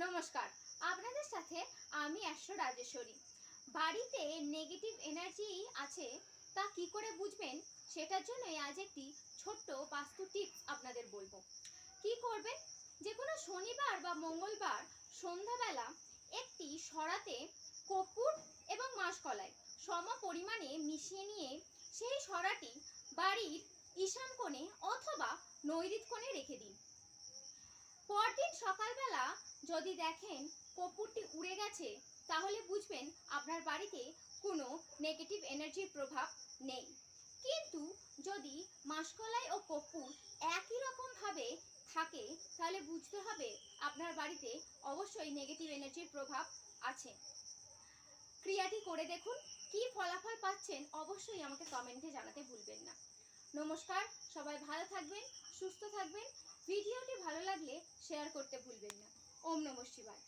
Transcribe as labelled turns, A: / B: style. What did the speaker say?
A: নমস্কার, আপনাদের সাথে আমি অ্যাস্ট্রো রাজেশ্বরী। বাড়িতে নেগেটিভ এনার্জি আছে তা কি করে বুঝবেন, সেটার জন্যই আজ একটি ছোট্ট বাস্তু টিপস আপনাদের বলবো। কি করবেন, যে কোনো শনিবার বা মঙ্গলবার সন্ধ্যাবেলা একটি সরাতে কর্পূর এবং মাসকলাই সম পরিমাণে মিশিয়ে নিয়ে সেই সরাটি বাড়ির ঈশান কোণে অথবা নৈঋত কোণে রেখে দিন। পরদিন সকালবেলা যদি দেখেন কর্পূরটি উড়ে গেছে, তাহলে বুঝবেন আপনার বাড়িতে কোনো নেগেটিভ এনার্জির প্রভাব নেই। কিন্তু যদি মাসকলাই ও কর্পূর একই রকমভাবে থাকে, তাহলে বুঝতে হবে আপনার বাড়িতে অবশ্যই নেগেটিভ এনার্জির প্রভাব আছে। ক্রিয়াটি করে দেখুন, কি ফলাফল পাচ্ছেন অবশ্যই আমাকে কমেন্টে জানাতে ভুলবেন না। নমস্কার, সবাই ভালো থাকবেন, সুস্থ থাকবেন। ভিডিওটি ভালো লাগলে শেয়ার করতে ভুলবেন না। ওম নমঃ শিবায়।